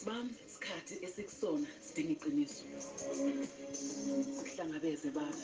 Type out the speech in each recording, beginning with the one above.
bam isikhathi esikusona sidinga iqiniso sihlangabeze baba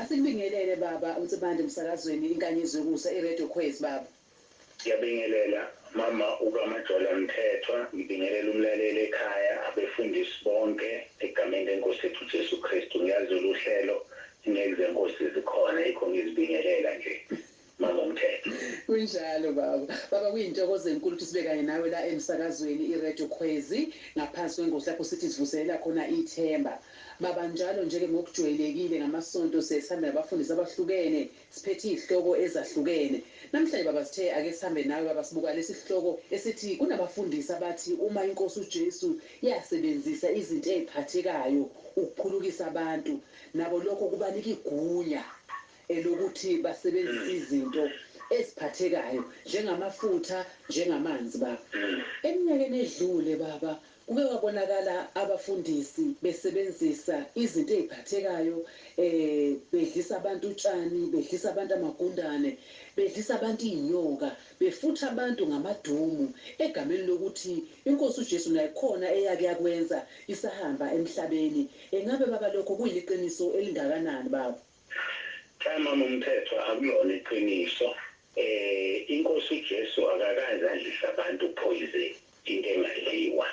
Asikubingelele baba uNsibande emsakazweni inkanyezi yokusa iRadio Quiz baba. Ngiyabingelela mama ukaMajola Mthethwa, ngibingelela umlaleli ekhaya abefundisi bonke egameni leNkosi yethu Jesu Kristu. Ngiyazi uhlelo ingeke Nkosi zikhona yikho ngizibingelela nje mama Mthethwa. Kunjalo baba. Baba kuyintokozo enkulu ukuthi sibe kanye nawe la emsakazweni iRadio Quiz ngaphansi kwengosi yakho sithi sivuselela khona ithemba. Baba njalo njeke ngokujwayelekile ngamasonto sesihamba nabafundisi abahlukene siphethe izihloko ezahlukene. Namhlanje baba sithe ake sihambe nawe baba sibuka lesi sihloko esithi kunabafundisi abathi uma iNkosi uJesu yasebenzisa izinto eziphathekayo ukukhulukisa abantu nabo lokho kubanika igunya elokuthi basebenzise izinto eziphathekayo njengamafutha njengamanzi baba. Eminyakeni edlule baba kuke kwabonakala abafundisi besebenzisa izinto eziphathekayo bedlisa abantu utshani, bedlisa abantu amagundane, bedlisa abantu inyoka, befutha abantu ngamadumu egameni lokuthi inkosi uJesu naye khona eyake yakwenza isahamba emhlabeni. Engabe baba lokho kuyiliqiniso elingakanani baba? Chama umthetho akulona iqiniso. Inkosi uJesu akakaze adlisa abantu poison into engadliwa.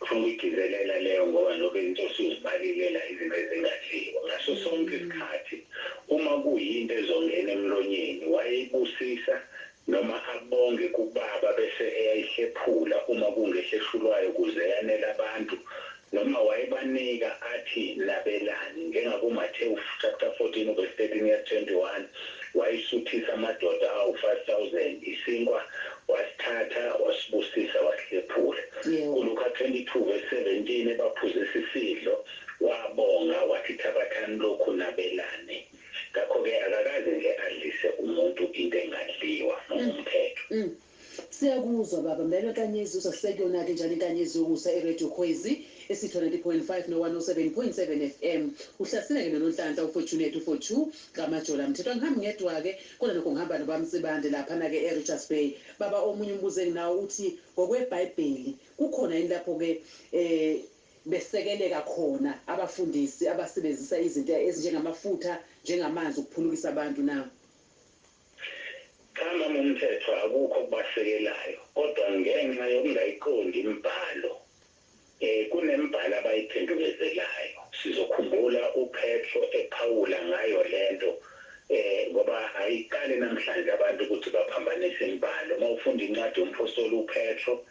Ufuna ukuyigizelela leyo ngoba lokho inkosi uzibalile izinto ezingadliwa. Ngaso sonke isikhathi uma kuyinto ezongena emlonyeni wayibusisa noma abonge kubaba bese eyayihlephula uma kungehleshulwayo ukuze yanele abantu, noma wayebanika athi nabelani njengakuMathewu chapter 14 verse 13-21 wayisuthisa amadoda awu-5,000 isinkwa wasithatha wasibusisa wasihlephula. KuLuka 22 verse 17 ebaphuzisa isidlo wabonga wathi thabathani lokhu nabelane. Ngakho-ke akakaze nje adlise umuntu into engadliwa ngomthetho. Siyakuzwa baba, mdala Nkanyezi usasekuyona-ke njalo inkanyezi yokusa eRadio Khwezi esitho 90.5 no-107.7 FM. Uhlasineke noNhlanhla uFortunate u-42 kaMajola Mthethwa. Ngihambi ngedwa-ke kodwa lokho ngihamba nobamsibande laphana-ke eRichards Bay. Baba, omunye umbuzo enginawo uthi ngokweBhayibheli kukhona yini lapho-ke besekeleka khona abafundisi abasebenzisa izinto ezinjengamafutha njengamanzi ukuphulukisa abantu na? Chama umthetho akukho kubasekelayo, kodwa ngenxa yokungayiqondi imibhalo kunemibhalo abayiphendukezelayo. Sizokhumbula uPetro ephawula ngayo lento ngoba ayiqali namhlanje abantu ukuthi baphambanise imibhalo. Uma ufunda incwadi yomphostoli uPetro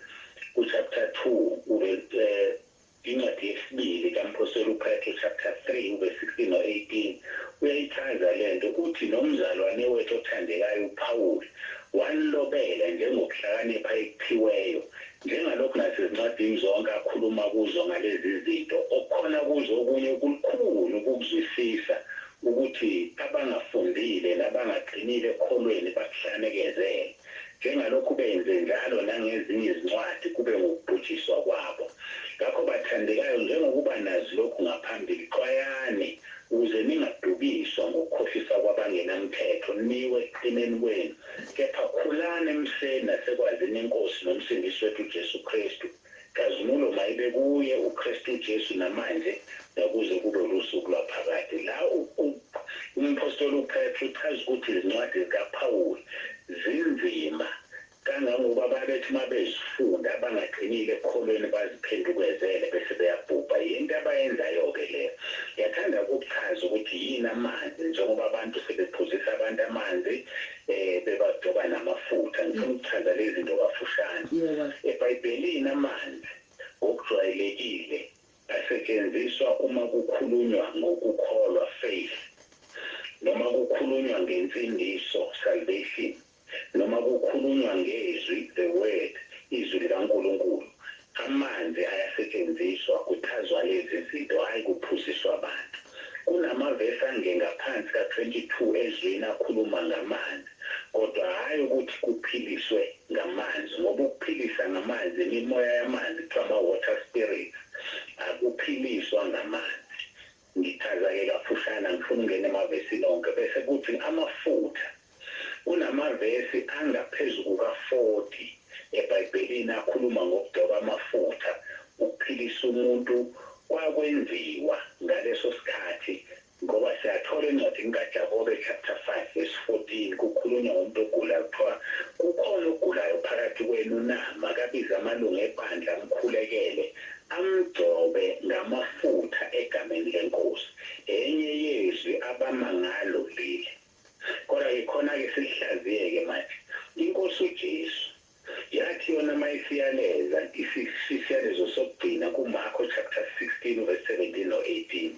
chapter 2 incwadi yesibili kaMphostoli uPetro chapter 3 ube 16 no-18 uyayichaza lento uthi nomzalwane wethu othandekayo uPawuli wanilobela njengokuhlakanipha ekuphiweyo, njengalokhu nasezincwadini zonke akhuluma kuzo ngalezi zinto okukhona kuzo okunye okukhulu ukuzwisisa ukuthi abangafundile nabangaqinile ekholweni bakuhlanekezele, njengalokhu benze njalo nangezinye izincwadi kube ngokubhujiswa kwabo. Ngakho bathandekayo, njengokuba nazi lokhu ngaphambili, xwayani ukuze ningadukiswa ngokukhohlisa kwabangenamthetho niwe ekuqineni kwenu, kepha khulani emuseni nasekwazini inkosi nomsindisi wethu uJesu Kristu. Kazimulo mayibe kuye uKristu uJesu namanje nakuze kube lusuku lwaphakade. La umphostoli uPetro uchaza ukuthi izincwadi zikaPawuli zinzima kangangoba babethi uma bezifunda abangaqinile ekholweni baziphendukezele bese beyabhubha. Yinto abayenzayo-ke leyo. Yathanda ukuchaza ukuthi yini amanzi, njengoba abantu sebephuzisa abantu amanzi bebadoba namafutha. Ngifuna ukuchaza lezi zinto kafushane. eBhayibhelini amanzi ngokujwayelekile asetshenziswa uma kukhulunywa ngokukholwa, faith, noma kukhulunywa ngensindiso, salvation, noma kukhulunywa ngezwi, the word, izwi likaNkulunkulu. Amanzi ayasetshenziswa kuchazwa lezi zinto, hayi kuphuziswa abantu. Kunamavesi angengaphansi ka-22 ezwini akhuluma ngamanzi, kodwa hayi ukuthi kuphiliswe ngamanzi, ngoba ukuphilisa ngamanzi imimoya yamanzi kuthiwa ama-water spirits, akuphiliswa ngamanzi. Ngichaza-ke kafushane, ngifuna ungena emavesini onke bese kuthi amafutha. Kunamavesi angaphezu kuka-40 eBhayibhelini akhuluma ngokudoba amafutha ukuphilisa umuntu. Kwakwenziwa ngaleso sikhathi ngoba siyathola encwadini kaJakobe chapter 5 verse 14 kukhulunywa ngomuntu ogulayo, kuthiwa kukhona ogulayo phakathi kwenu na, makabize amalungu ebandla amkhulekele amgcobe ngamafutha egameni lenkosi. Enye yezwi abama ngalo leli. Kodwa ikhona-ke silihlaziye-ke manje inkosi uJesu yathi yona mayisiyaleza isiyalezo sokugcina kuMarko chapter 16 verse 17 no-18,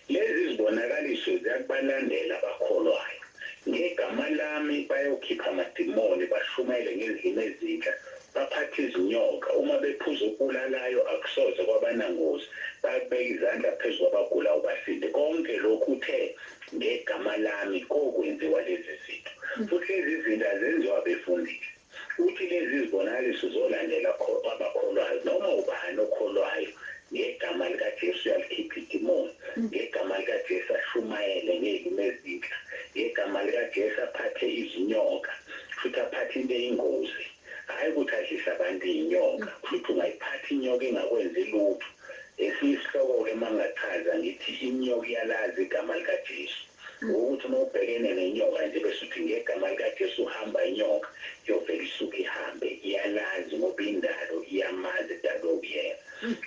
lezi zibonakaliso ziyakubalandela abakholwayo. Ngegama lami bayokhipha amadimoni, bashumayele ngezilimi ezintsha, baphathe izinyoka, uma bephuza okubulalayo akusoze kwabanangozi, babeka izandla phezu kwabagulayo basinde. Konke lokhu uthe ngegama lami kokwenziwa lezi zinto. Futhi lezi zinto azenziwa befundile. futhi lezi zibonakaliso zolandela abakholwayo noma ubani okholwayo ngegama likaJesu yalikhipha idimoni, ngegama likaJesu ashumayele ngezimo ezinhla, ngegama likaJesu aphathe izinyoka futhi aphathe into eyingozi. Hayi ukuthi adlise abantu iy'nyoka, futhi ungayiphatha inyoka engakwenzi lutho. Esinye isihloko-ke uma ngachaza ngithi inyoka iyalazi igama likaJesu, ukuthi uma ubhekene nenyoka nje bese uthi ngegama likaJesu uhamba inyoka, yovele isuke ihambe, iyalazi ngoba indalo iyamazi idalwe uyena.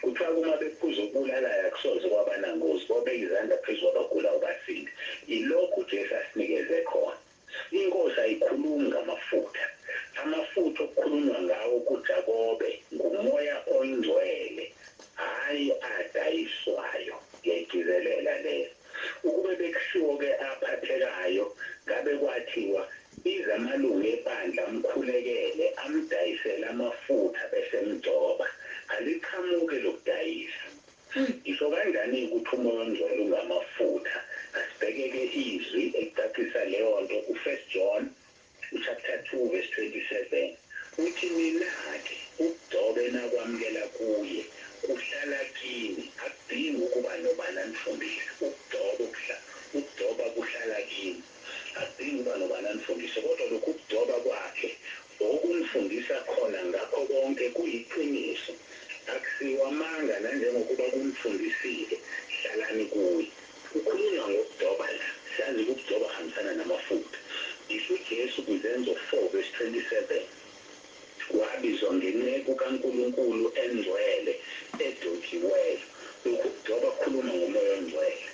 Kuthiwa uma bephuza ukubulalayo akusoze kwaba nangozi, ngoba izandla phezu kwabagulayo basinde. Ilokhu uJesu asinikeze khona. Inkosi ayikhulumi ngamafutha. Amafutha okukhulunywa ngawo kuJakobe ngumoya oyingcwele, hhayi adayiswayo. Ngiyayigcizelela leyo. Ukube bekushiwo-ke aphathekayo, ngabe kwathiwa biza amalungu ebandla amkhulekele, amdayisele amafutha bese mgcoba. Aliqhamuke lokudayisa. Ngisho kanjani ukuthi umoya ongcwele ungamafutha? Asibheke-ke izwi elicacisa leyo nto ku-1 John chapter 2 verse 27. Uthi mina-ke ukugcoba enakwamukela kuye kuhlala kini, akudingi ukuba nobani anifundise. Ukugcoba kuhlala kini, akudingi ukuba nobani anifundise, kodwa lokhu ukugcoba kwakhe okunifundisa khona ngakho konke kuyiqiniso. Akusiwa amanga nanjengokuba kunifundisile, hlalani kuye. Kukhulunywa ngokugcoba la, siyazi ukugcoba hambisana namafutha. Ngisho uJesu kwizenzo 4 verse 27 wabizwa ngenceku kaNkulunkulu engcwele edojiweyo. Lokhu kugcoba kukhuluma ngomoya ongcwele.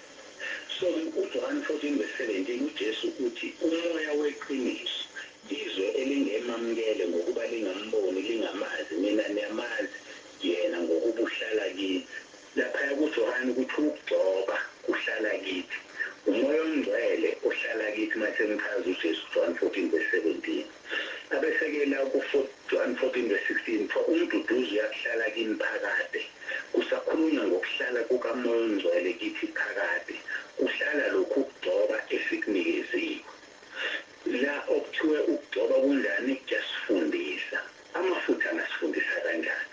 So uJohn 14 verse 17 uJesu uthi umoya weqiniso, izwe elingemamukele ngokuba lingamboni lingamazi, mina niyamazi yena ngokuba uhlala kini. Laphaya kuJohane ukuthi ukugcoba kuhlala kithi, umoya ongcwele uhlala kithi. Mase ngichaza uJesu John 14 verse 17. Abesekela John 14 verse 16, for umduduzi uyakuhlala kini phakade. Kusakhulunywa ngokuhlala kukamoya ongcwele kithi phakade. Kuhlala lokhu ukugcoba esikunikeziwe. La okuthiwe ukugcoba kunjani kuyasifundisa. Amafutha angasifundisa kanjani?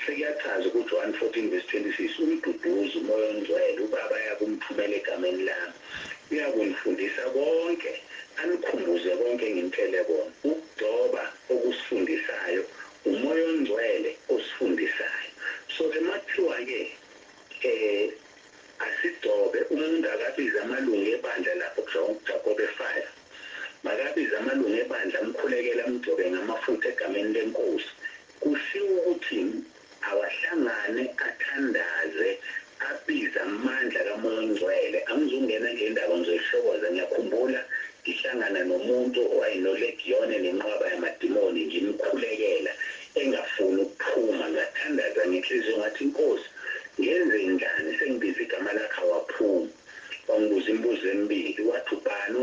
Sekuyachaza kuJohn 14 verse 26, umduduzi umoya ongcwele ubaba yakumthumela egameni lami, uyakunifundisa konke, anikhumbuze konke engimtshele kona. Ukugcoba okusifundisayo, umoya ongcwele osifundisayo. So-ke makuthiwa-ke asigcobe, umuntu akabize amalungu ebandla lapho kuJakobe 5, makabize amalungu ebandla amkhulekela amgcobe ngamafutha egameni lenkosi. Kushiwo ukuthi awahlangane athandaze abize amandla kamoya ongcwele. Angizungena nje ndaba ngizoyihlokoza. Ngiyakhumbula ngihlangana nomuntu owayenolegiyone nenqwaba yamadimoni, ngimkhulekela engafuni ukuphuma, ngathandaza ngenhliziyo ngathi Nkosi ngenze njani, sengibiza igama lakhe awaphumi. Wangibuza imibuzo emibili, wathi ubani?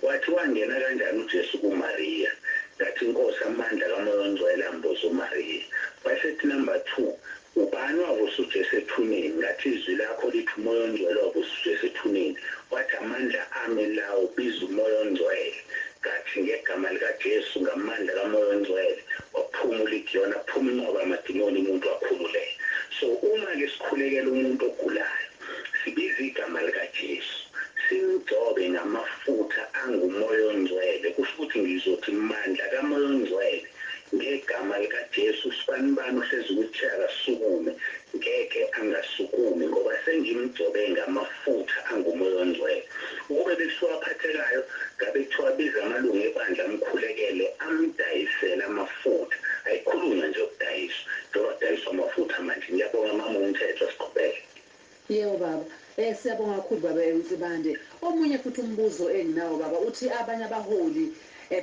Wathi wangena kanjani uJesu kuMariya? Ngathi Nkosi amandla kamoya ongcwele amboza uMariya. Wasethi number 2, ubani wavusa uJesu ethuneni? Ngathi izwi lakho lithi umoya ongcwele wavusa uJesu ethuneni. Wathi amandla ami lawo, biza umoya ongcwele. Ngathi ngegama likaJesu ngamandla kamoya ongcwele waphumula igiyona, aphuma inqwaba yamadimoni, umuntu wakhululeka. So uma-ke sikhulekela umuntu ogulayo, sibiza igama likaJesu, simgcobe ngamafutha angumoya ongcwele. Kusho ukuthi ngizothi mandla kamoya ongcwele ngegama likaJesu, sibanibani uhlezi ukuthi akasukume, ngeke angasukumi ngoba sengimgcobe ngamafutha angumoya ongcwele. Ukube bekuthiwa aphathekayo, ngabe kuthiwa biza amalungu ebandla amkhulekele amdayisele amafutha. Ayikhulunywa nje ukudayiswa, njengoba kudayiswa amafutha manje. Ngiyabonga mama uMthetho, siqhubeke. Yebo baba. Siyabonga kakhulu baba uNsibande. Omunye futhi umbuzo enginawo baba, uthi abanye abaholi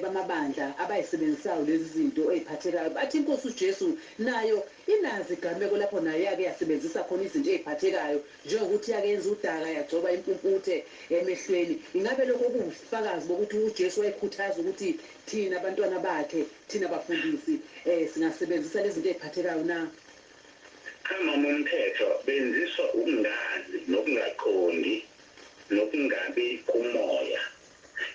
bamabandla abayisebenzisayo lezi zinto eziphathekayo bathi inkosi uJesu nayo inazi igameko lapho nayo yake yasebenzisa khona izinto eziphathekayo, njengokuthi yakenza udaka yagcoba impumputhe emehlweni. Ingabe lokho kuwubufakazi bokuthi uJesu wayekhuthaza ukuthi thina abantwana bakhe, thina bafundisi singasebenzisa lezi zinto eziphathekayo na? Mama uMthetho, benziswa ukungazi nokungaqondi nokungabi kumoya.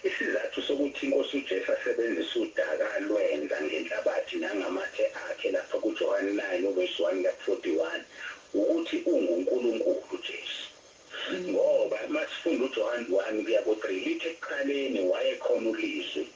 isizathu sokuthi inkosi uJesu asebenzisa udaka lwenza ngenhlabathi nangamathe akhe lapha kuJohane 9:1-41 ukuthi unguNkulunkulu uJesu. Ngoba masifunda uJohane 1-3 lithi ekuqaleni wayekhona ulizwi,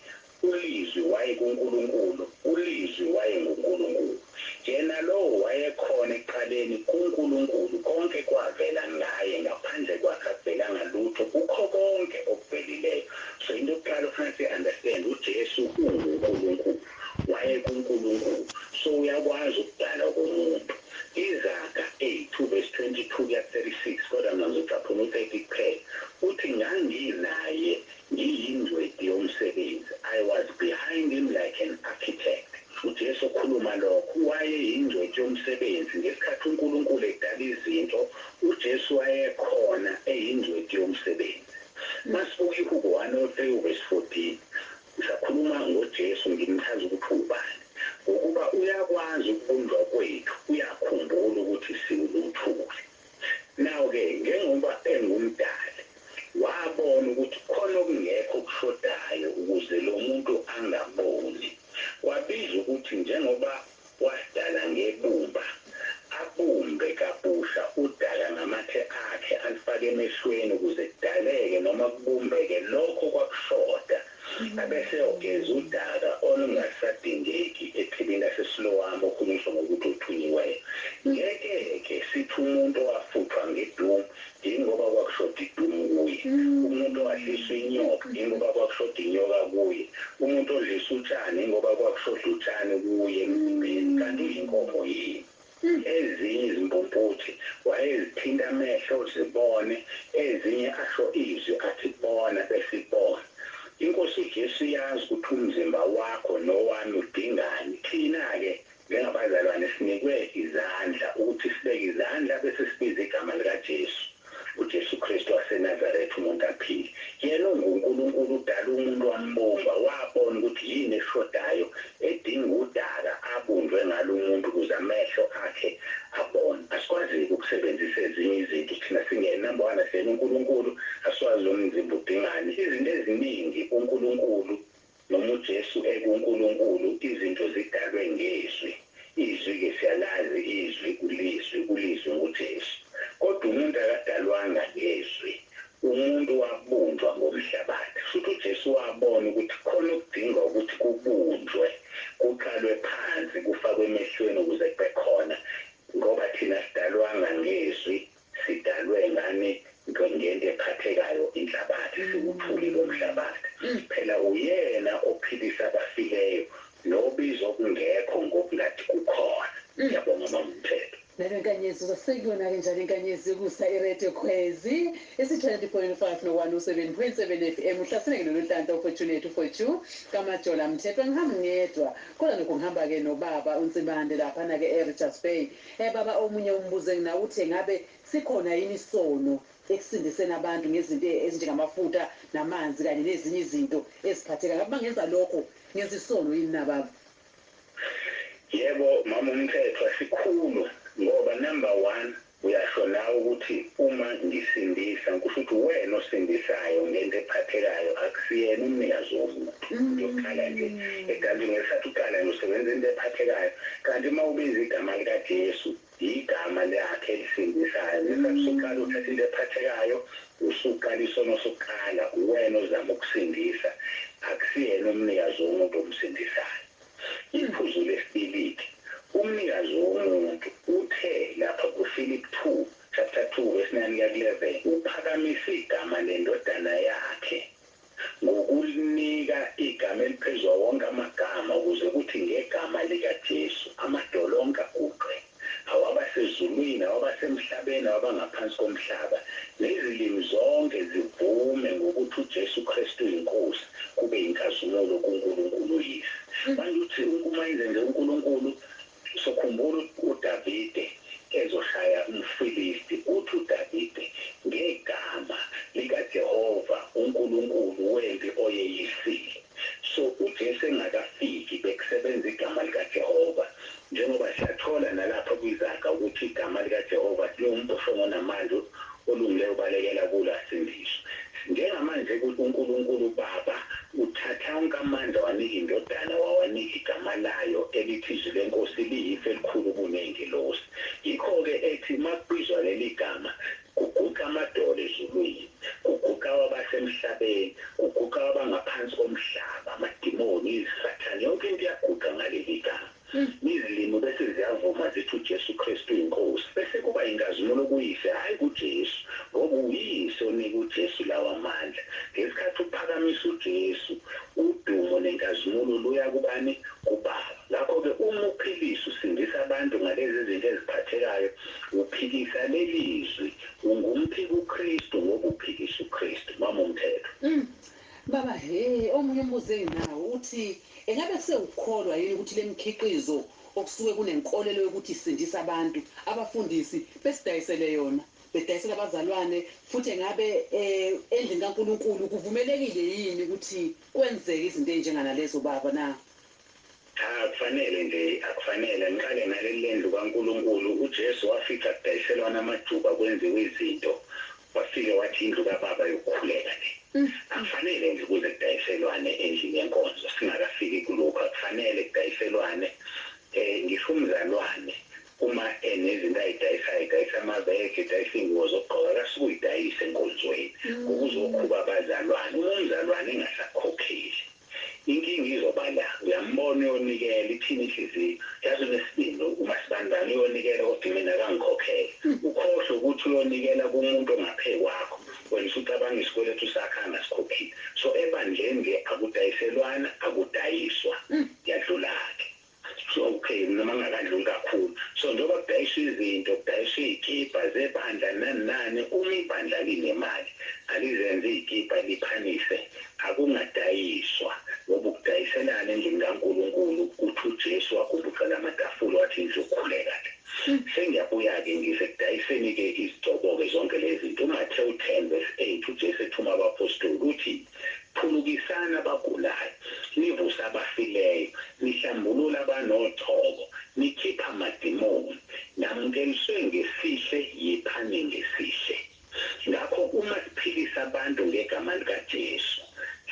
ulizwi wayekuNkulunkulu, ulizwi wayenguNkulunkulu. Yena lowo wayekhona ekuqaleni kuNkulunkulu, konke kwavela ngaye, ngaphandle kwakhe akuvelanga lutho, kukho konke okuvelileyo. So into yokuqala kufanele understand uJesu unguNkulunkulu, wayekuNkulunkulu. So uyakwazi ukudala komuntu. Izaga 8:22-36 kodwa mina ngizocaphuna u-30 kuphela. Uthi nganginaye ngiyingcweti yomsebenzi. I was behind him like an architect. uJesu ukhuluma lokho, wayeyingcweti yomsebenzi ngesikhathi uNkulunkulu edala izinto, uJesu wayekhona eyingcweti yomsebenzi. Masibuke iHubo 103:14 sakhuluma ngoJesu ngimchaza ukuthi ubani. Ngokuba uyakwazi ukubunjwa kwethu, uyakhumbula ukuthi siwuluthuli. Now-ke njengoba engumdali wabona ukuthi khona okungekho kushodayo ukuze lo muntu angaboni. Wabiza ukuthi njengoba wasidala ngebumba, abumbe kabusha udala ngamathe akhe alifake emehlweni ukuze kudaleke noma kubumbeke lokho kwakushoda. Abese ogeza udaka olungasadingeki ephilini laseSilowami okukhulunyiswa ngokuthi uthunyiweyo. Ngeke-ke sithi umuntu owafuthwa ngedumu ingoba kwakushoda idumu kuye, umuntu owadliswa inyoka ingoba kwakushoda inyoka kuye, umuntu odlisa utshani ingoba kwakushoda utshani kuye emzimbeni, kanti uyinkomo yini. Ezinye izimpumputhe wayezithinta amehlo zibone, ezinye asho izwi athi bona besibona. Inkosi uJesu yazi ukuthi umzimba wakho nowami udingani. Thina-ke njengabazalwane sinikwe izandla ukuthi sibeke izandla bese sibiza igama likaJesu, uJesu Kristu waseNazaretha, umuntu aphile. Yena unguNkulunkulu, udala umuntu wambumba, wabona ukuthi yini eshodayo edinga udaka abunjwe ngalo umuntu ukuze amehlo akhe abone. Asikwazi-ke ukusebenzisa ezinye izinto thina number one asiyena uNkulunkulu, asiwazi lo mzimba udingani. Izinto eziningi uNkulunkulu noma uJesu ekuNkulunkulu, izinto zidalwe ngezwi. Izwi-ke siyalazi izwi, ulizwi nguJesu. Kodwa umuntu akadalwanga ngezwi, umuntu wabunjwa ngomhlabathi. Futhi uJesu wabona ukuthi khona okudinga ukuthi kubunjwe, kuqalwe phansi, kufakwe emehlweni ukuze kube khona. Ngoba thina sidalwanga ngezwi, sidalwe ngani ngento ephathekayo inhlabathi, siwuthuli lomhlabathi. Phela uyena ophilisa abafileyo nobizwa okungekho ngokungathi kukhona. Ngiyabonga mamthetho. Nalo inkanyezi zasekuyona-ke njalo inkanyezi kusa iRadio Khwezi isi-20.5 no-107.7 FM. Uhlaseleke noNhlanhla Opportunity for2 kaMajola Mthethwa. Ngihamba ngedwa kodwa lokhu ngihamba-ke nobaba uNzimande laphana-ke eRichards Bay. Baba, omunye umbuzo enginawo uthi ngabe sikhona yini isono ekusindiseni abantu ngezinto ezinjengamafutha namanzi kanye nezinye izinto eziphathekayo? Ngabe bangenza lokho ngenza isono yini na baba? Yebo mama uMthethwa, sikhulu ngoba number one uyasho nawe ukuthi uma ngisindisa kusho ukuthi wena osindisayo ngento ephathekayo, akusiyena umnikazi womuntu. Yokuqala nje egazi ngesathi uqala nje usebenza into ephathekayo, kanti uma ubiza igama likaJesu igama lakhe elisindisayo. Ngesathi uqala uthatha into ephathekayo usuqala isono sokuqala, wena ozama ukusindisa, akusiyena umnikazi womuntu omsindisayo. Iphuzu lesibili, umnikazi womuntu uthe lapha kuFilip 2:9-11 uphakamisa igama lendodana yakhe ngokulinika igama eliphezulu wonke amagama ukuze kuthi ngegama likaJesu amadolo onke aguqe, awabasezulwini, awabasemhlabeni, awabangaphansi komhlaba, nezilimi zonke zivume ngokuthi uJesu Kristu inkosi, kube inkazimulo kuNkulunkulu uyise. Manje uthi uma yenze nje uNkulunkulu, sokhumbula uDavide ezoshaya umFilisti, uthi uDavide ngegama likaJehova uNkulunkulu wempi oyeyisile. So uJesu engakafiki bekusebenza igama likaJehova, njengoba siyathola nalapha kwizaga ukuthi igama likaJehova liwumbhoshongo namandla olungileyo ubalekela kulo asindiswe. Njengamanje uNkulunkulu Baba wathatha wonke amandla wanika indodana wawanika igama layo elithi izwi lenkosi liyifa elikhulu kuney'ngilosi. Yikho-ke ethi makubizwa leli gama kuguqa amadolo ezulwini, kuguqa abasemhlabeni, kuguqa abangaphansi komhlaba, amadimoni, izisathane, yonke into iyaguqa ngaleli gama. Izilimi bese ziyavuma zithi uJesu Kristu inkosi, bese kuba inkazimulo kuyise, hhayi kuJesu, ngoba uyise onika uJesu lawa amandla. Ngesikhathi uphakamisa uJesu, udumo nenkazimulo luya kubani? Kubaba. Ngakho-ke uma uphilisa usindisa abantu ngalezi zinto eziphathekayo, uphikisa leli zwi, ungumphiki uKristu ngoba uphikisa uKristu. Mama uMthetho. Baba, omunye umbuzo enginawo uthi engabe sewukholwa yini ukuthi le mikhiqizo okusuke kunenkolelo yokuthi isindisa abantu, abafundisi besidayisele yona, bedayisela abazalwane, futhi engabe endlini kaNkulunkulu kuvumelekile yini ukuthi kwenzeke izinto ey'njenganalezo baba na? Akufanele nje, akufanele. Ngiqale ngaleli lendlu kaNkulunkulu, uJesu wafika kudayiselwana amajuba kwenziwe izinto, wafike wathi indlu kababa yokukhuleka le. Akufanele nje kuze kudayiselwane endlini yenkonzo, singakafiki kulokhu. Akufanele kudayiselwane ngisho umzalwane uma nezinto ayidayisayo, idayisa amabhege, idayisa iy'ngubo zokugqoka, akasuke uyidayise enkonzweni ukuzokhuba abazalwane. Uma umzalwane engasakhokheli, inkinga izoba la. Uyambona uyonikela, ithini inhliziyo, yazi unesibindi uMasibandane uyonikela kodwa mina akangikhokhele. Ukhohlwe ukuthi uyonikela kumuntu ongaphe kwakho, wena usucabanga isikweletu sakhe angasikhokhile. So ebandleni-ke akudayiselwana, akudayiswa, yadlula-ke. So okay, noma ngakadluli kakhulu. So njengoba kudayiswa izinto, kudayiswa iy'kibha zebandla nani nani, uma ibandla linemali alizenze iy'kibha liphanise, akungadayiswa. Ngoba ukudayiselana endlini kaNkulunkulu uthi uJesu wagubucela amatafula wathi indlu yokukhuleka le. Sengiyabuya-ke ngize kudayiseni-ke izigcobo-ke zonke lezi zinto. uMathewu 10:8 uJesu ethuma abapostoli uthi phulukisana abagulayo, nivusa abafileyo, nihlambulula abanothoko, nikhipha amadimoni, namukeliswe ngesihle, yiphani ngesihle. Ngakho uma siphilisa abantu ngegama likaJesu,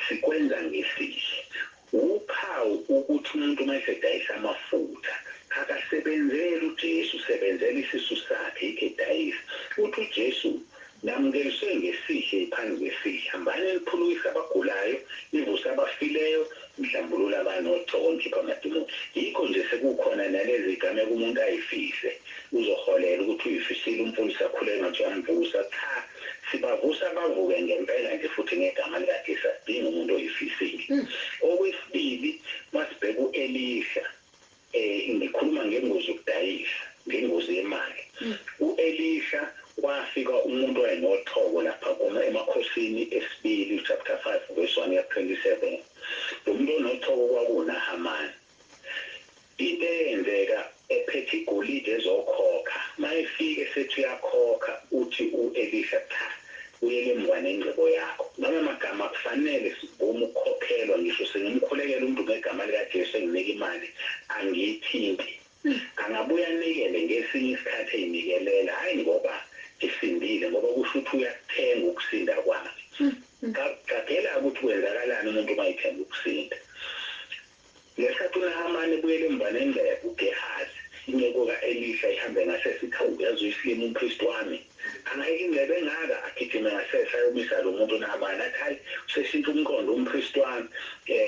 sikwenza ngesihle. Uphawu ukuthi umuntu uma esedayisa amafutha akasebenzeli uJesu, usebenzela isisu sakhe, yikho edayisa. Uthi uJesu namukeliswe ngesihle, yiphani ngesihle. Hambani niphulukise abagulayo, nivuse abafileyo, nihlambulula abanothoko, nikhipha amadimoni. Yikho nje sekukhona nalezi gameko umuntu ayifise, uzoholela ukuthi uyifisile umfundisi akhuleke ngathi uyamvusa. Cha, sibavusa bavuke ngempela nje futhi ngegama likaJesu, asidingi umuntu oyifisile. Okwesibili, masibheka u-Elisha, ngikhuluma ngengozi yokudayisa, ngengozi yemali. U-Elisha kwafika umuntu wayenothoko lapha emakhosini esibili, chapter 5:1-27. Lo muntu onothoko kwakunaHamani. Into eyenzeka ephethe igolide ezokhokha, uma efike sethi uyakhokha, uthi u-Elisha cha, uyele emuva nengcebo yakho. Noma amagama kufanele sibone ukukhokhelwa, ngisho sengimkhulekela umuntu ngegama likaJesu enginika imali, angiyithinti. Angabuya anikele ngesinye isikhathi ey'nikelela, hhayi ngoba esindile, ngoba kusho ukuthi uyakuthenga ukusinda kwakhe. Qagela ukuthi kwenzakalani umuntu uma ethemba ukusinda. Ngesikhathi uNahamani ebuyele emuva nendlebe, uGehazi incebo ka-Elisha ihambe ngasesithi, hawu yazi uyisilima umpristi wami, angeke indlebe engaka, agijime ngasese ayomisa lo muntu uNahamani, athi hayi useshintsha umqondo umpristi wami,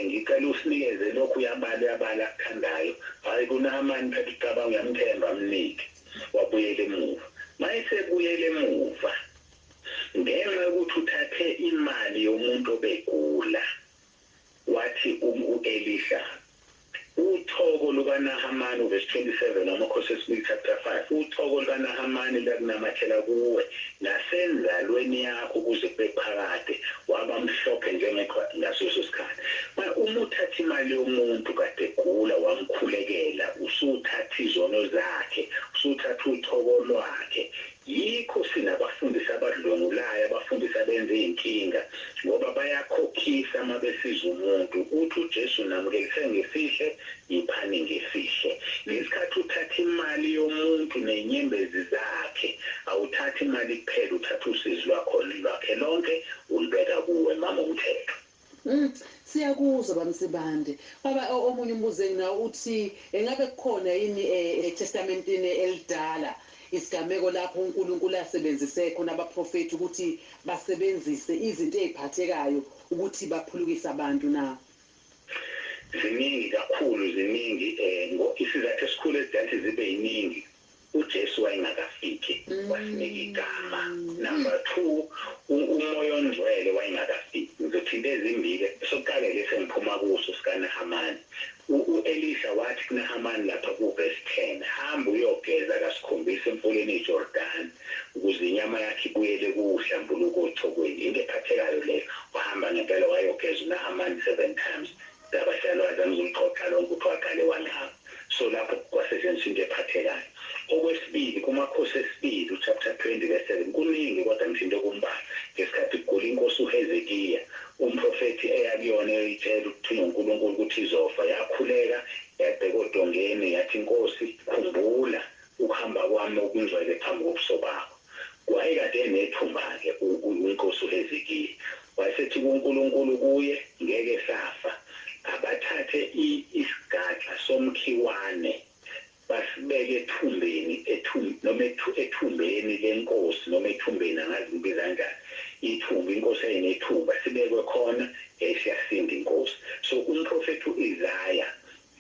ngicela usinikeze lokhu uyabala akuthandayo. Hhayi kuNahamani phethe ucabanga uyamthemba, amnike. Wabuyela emuva. Mayesebuyele emuva, ngenxa yokuthi uthathe imali yomuntu obegula, wathi u-Elisha, uthoko lukaNahamani, verse 27 amakhosi esibili chapter 5, uthoko lukaNahamani lakunamathela kuwe nasenzalweni yakho kuze kube phakade, waba mhlophe njengeqhwa ngaso sikhathi. Uma uthatha imali yomuntu kade egula wamkhulekela, usuthatha izono zakhe, usuthatha uthoko lwakhe. Yikho sinabafundisi abadlwengulayo, abafundisi abenza iy'nkinga, ngoba bayakhokhisa uma besiza umuntu. Uthi uJesu namukelise ngesihle, yiphani ngesihle. Ngesikhathi uthatha imali yomuntu ney'nyembezi zakhe, awuthathi imali kuphela, uthatha usizi lwakhe lonke ulibeka kuwe, Mama uMthetho. Siyakuzwa bamsibande. Baba omunye umbuzo enginawo uthi engabe kukhona yini eTestamentini elidala isigameko lapho uNkulunkulu asebenzise khona abaprofeti ukuthi basebenzise izinto eziphathekayo ukuthi baphulukise abantu na? Ziningi kakhulu ziningi isizathu esikhulu ezidathi zibe yiningi uJesu wayengakafiki wasinika igama. Number 2 umoya ongcwele wayengakafiki. Ngizothinta ezimbili sokuqala lesi engiphuma kuso sikaNahamani. U-Elisha wathi kuNahamani lapha ku-verse 10 hamba uyogeza kasikhombisa emfuleni eJordani ukuze inyama yakhe ibuyele kuhlambuluko othokweni. Into ephathekayo leyo wahamba ngempela wayogeza uNahamani 7 times. Abashayelwazi angizulixoxa lonke ukuthi waqale wanqaba. So lapho kwasetshenziswa into ephathekayo. Okwesibili kumakhosi esibili chapter 20 verse 7 kuningi kodwa ngisho okumbala ngesikhathi kugula inkosi uHezekiya umprofeti eyakuyona eyitshela ukuthi uNkulunkulu ukuthi izofa yakhuleka yabheka odongeni yathi inkosi khumbula ukuhamba kwami okungcwele phambi kobuso bakho. Wayekade enethumba-ke inkosi uHezekiya wayesethi kuNkulunkulu kuye ngeke safa abathathe isigaxa somkhiwane basibeke ethumbeni lenkosi noma ethumbeni angazi ngibiza kanjani ithumba inkosi ayinethumba sibekwe khona siyasinda inkosi. So umprofeti uIsaya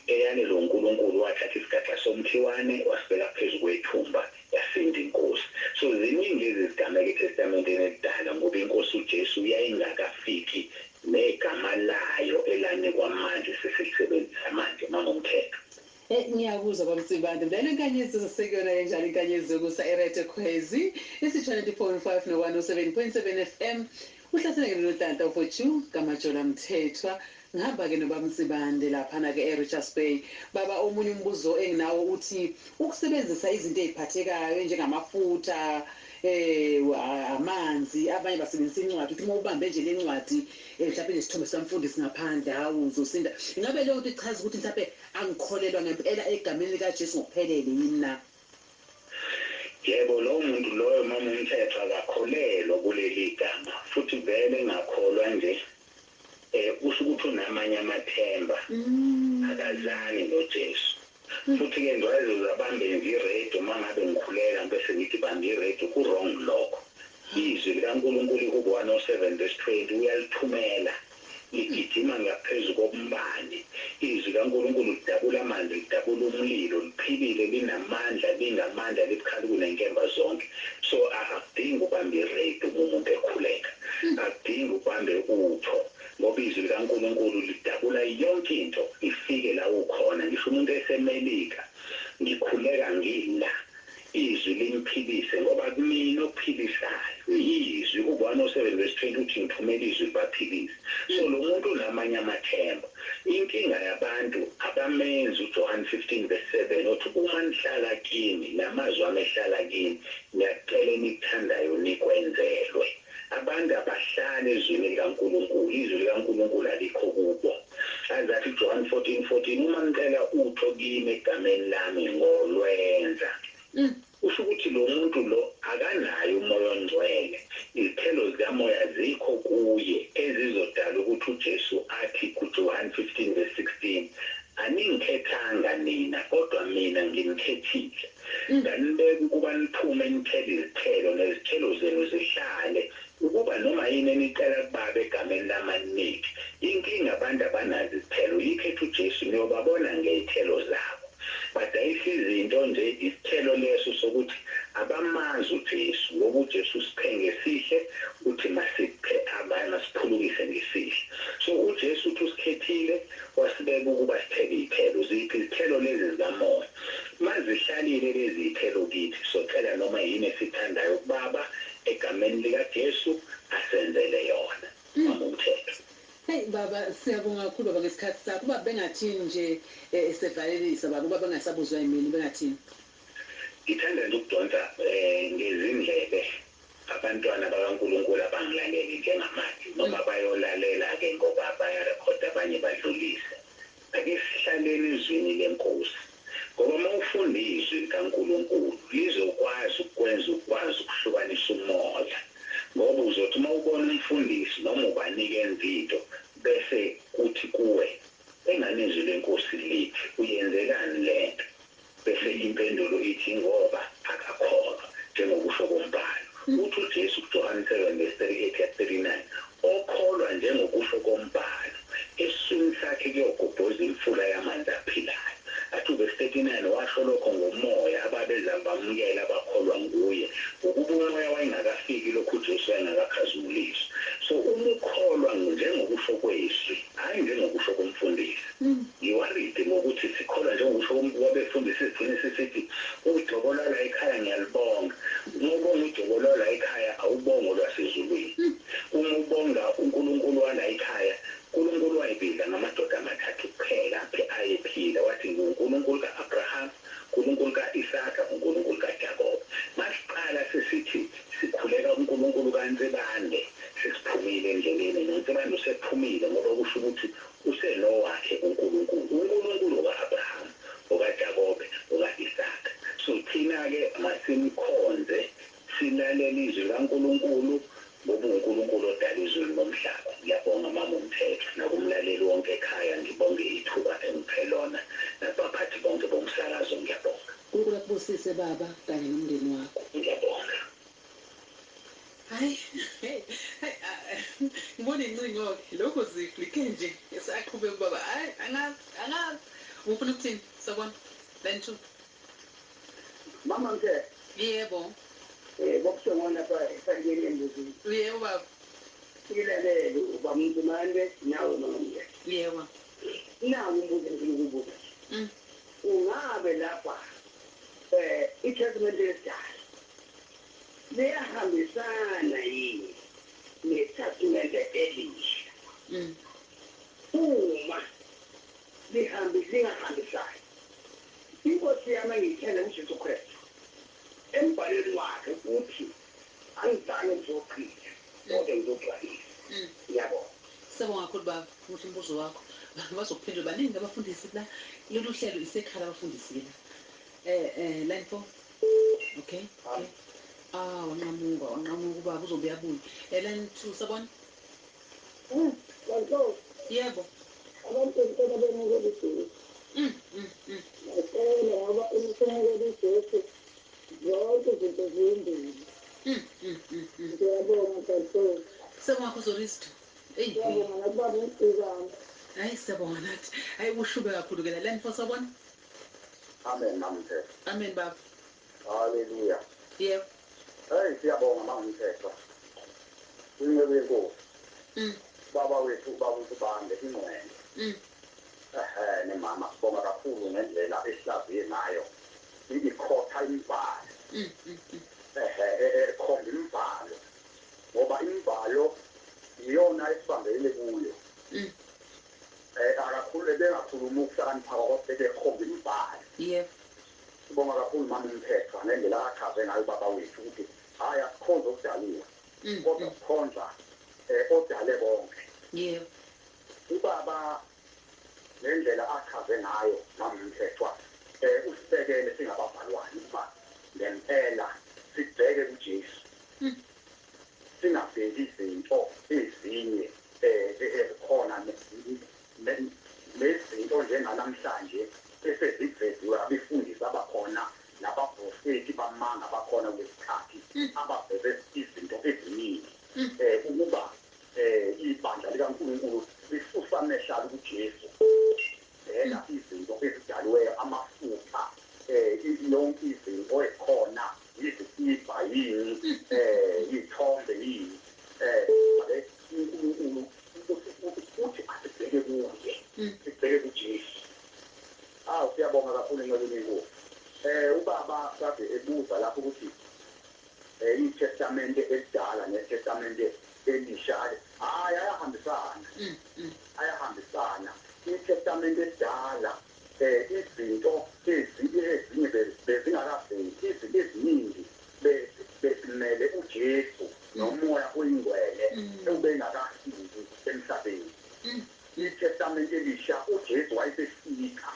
eyane lo uNkulunkulu wathatha isigaxa somkhiwane wasibeka phezu kwethumba yasinda inkosi. So ziningi lezi zigameko eTestamenteni elidala ngoba inkosi uJesu yayingakafiki negama layo elanikwa manje sesilisebenzisa manje mangomthetho. Ngiyakuzwa bamsibande. Mdala inkanyezi sisekuyona enjalo inkanyezi yokusa eRadio Khwezi isi-24.5 no-107.7 FM. Uhlaseleke noNhlanhla Mfuthu kaMajola Mthethwa. Ngihamba-ke noBamsibande laphana-ke eRichards Bay. Baba omunye umbuzo enginawo uthi ukusebenzisa izinto eziphathekayo njengamafutha amanzi abanye basebenzisa incwadi ukuthi uma ubambe nje lencwadi mhlawumbe nesithombe samfundisi ngaphandle hawu uzosinda. Ingabe leyo nto ichaza ukuthi mhlawumbe angikholelwa ngempela egameni likaJesu ngokuphelele yini na? Yebo lowo muntu loyo mama umthetho akakholelwa kuleli gama futhi vele ngakholwa nje usho ukuthi unamanye amathemba akazani noJesu. Futhi-ke ngiwazi uzabambe nje iredio uma ngabe ngikhuleka bese ngithi bambe iredio ku-wrong lokho. Izwi likaNkulunkulu ku-107 verse 20 uyalithumela ligijima ngaphezu kombani. Izwi likaNkulunkulu lidabula amanzi lidabula umlilo liphilile linamandla lingamandla libukhali kunenkemba zonke. So akudingi ubambe iredio umuntu ekhuleka akudingi ubambe utho ngoba izwi likaNkulunkulu lidabula yonke into ifike la ukhona. Ngisho umuntu esemelika ngikhuleka ngila izwi limphilise ngoba kumina okuphilisayo izwi ku-107 verse 20 uthi ngithumela izwi libaphilise. So lo muntu unamanye amathemba. Inkinga yabantu abamenzi uJohn 15 verse 7 uthi uma nihlala kimi namazwi ami ehlala kini ngiyacela enithandayo nikwenzelwe. Abantu abahlala ezwini likaNkulunkulu izwi likaNkulunkulu alikho kubo. Azathi John 14:14 uma ngicela utho kimi egameni lami ngolwenza. Usho ukuthi lo muntu lo akanayo umoya ongcwele. Izithelo zikamoya zikho kuye ezizodala ukuthi uJesu athi kuJohn 15 verse 16 aningikhethanga nina kodwa mina nginikhethile nganibeka ukuba niphume nithele izithelo nezithelo zenu zihlale ukuba noma yini enicela kubaba egameni lamaningi. Inkinga abantu abanazo izithelo yikhetha uJesu niyobabona ngezithelo zabo. Badayisa izinto nje isithelo leso sokuthi abamazi uJesu ngoba uJesu siphenge sihle uthi masiphe abanye masiphulukise ngesihle. So uJesu uthi usikhethile wasibeka ukuba sithele izithelo ziphi izithelo lezi zikamoya. Mazihlalile lezi zithelo kithi socela noma yini esithandayo kubaba egameni likaJesu asenzele yona ngomthetho. Hey baba siyabonga kakhulu baba ngesikhathi sakho. Baba bengathini nje sevalelisa baba baba bengasabuzwa yimini bengathini? Ngithanda nje ukudonsa ngezindlebe abantwana bakaNkulunkulu abangilaleli njengamanje noma bayolalela-ke ngoba bayarekhoda abanye badlulise. Ake sihlalele izwini lenkosi ngoba uma ufunda izwi likaNkulunkulu lizokwazi ukwenza ukwazi ukuhlukanisa umoya ngoba uzothi uma ubona umfundisi noma ubanika into bese kuthi kuwe enganizwi lenkosi lithi uyenzekani lento bese impendulo ithi ngoba akakholwa njengokusho kombhalo uthi uJesu kuJohane 7:38-39 okholwa njengokusho kombhalo esiswini sakhe kuyogobhoza imfula yamanzi aphilayo athi verse 39 washo lokho ngomoya ababeza bamukela abakholwa nguye ukuba umoya wayengakafiki lokhu uJesu wayengakakhazumuliswa so uma ukholwa njengokusho kwezwi hayi njengokusho komfundisi ngiwaride ngokuthi sikholwa njengokusho wabefundisi sigcine sisithi ujobolo la ekhaya ngiyalibonga ngobonga ujobolo la ekhaya awubongo lwasezulwini uma ubonga uNkulunkulu wala ekhaya uNkulunkulu wayibiza ngamadoda amathathu kuphela ayephila wathi nguNkulunkulu kaAbraham uNkulunkulu kaIsaka uNkulunkulu kaJakobe masiqala sesithi sikhuleka uNkulunkulu kaNtsebande sesiphumile endleleni noNtsebande usephumile ngoba kusho ukuthi usenowakhe uNkulunkulu kaAbraham okaJakobe okaIsaka so thina-ke masimkhonze silalele izwi kaNkulunkulu ngoba uNkulunkulu odala izulu nomhlaba ngiyabonga mama uMthetho nakumlaleli wonke ekhaya ngibonge ithuba engiphelona nabaphathi bonke bomsakazo ngiyabonga uNkulunkulu akubusise baba kanye nomndeni wakho ngiyabonga hayi ngibona incingo-ke lokho ziflike nje esaqhubeka baba hayi angazi ufuna ukuthini sabona lentu Mama Mthetho yebo bokusongona lapha efakeni embuzini yebo baba silalele uba Mntumande nawe Mama Mthetho yebo nawe umbuzo engikubuza ungabe lapha iTestament esidala liyahambisana yini neTestament elisha uma lingahambisani inkosi yami ngiyithele uJesu Kristu embhalweni wakhe uthi angizange ngizochitha kodwa ngizogcwalisa yabo sabonga kakhulu baba ukuthi umbuzo wakho bazokuphendula baningi abafundisi la lolu hlelo isekhala abafundisi la line 4 okay wanqamuka ubaba uzobe uyabuya line 2 sabona yebo abantu ngicela bemukele iJesu ngicela ngoba umsemukele iJesu zonke izinto ziyindini ngiyabonga kakhulu sabonga kuzoristo ngiyabonga nakubaba umsizana hayi sabonga nathi hayi ushube kakhulu ke la line 4 sabona amen mama Mthetho amen baba haleluya yebo hey siyabonga mama Mthetho ingcebe yenkosi baba wethu baba uSibande ingcwele ne mama sibonga kakhulu ngendlela esihlaziye ngayo ikhotha imbhalo khomba imbhalo ngoba imbhalo iyona esibambele kuyo akakhulu bengakhuluma ukuhlakanipha kodwa bekhomba imbhalo yebo sibonga kakhulu mama Mthetho ngendlela achaze ngayo baba wethu ukuthi hayi asikhonza okudaliwe kodwa sikhonza odale bonke yebo ubaba ngendlela achaze ngayo mama Mthetho usibekele singababhalwane ukuba ngempela sibheke kuJesu singabheki izinto ezinye ezikhona nezinto njenganamhlanje esezivediwe abefundisi abakhona nabaprofeti bamanga bakhona kwesikhathi abaveze izinto eziningi ukuba ibandla likaNkulunkulu lisusamehlala kuJesu bheka izinto ezidaliweyo amafutha yonke izinto ekhona izipha yini ithombe yini uNkulunkulu uthi asibheke kuye sibheke kuJesu siyabonga kakhulu enqabeni yenkosi ubaba kade ebuza lapho ukuthi iTestamente esidala neTestamente elisha hayi ayahambisana iTestamente esidala izinto ezinye bezingakaveli izinto eziningi besimele uJesu nomoya oyingcwele ubengakafiki emhlabeni iTestamente elisha uJesu wayesefika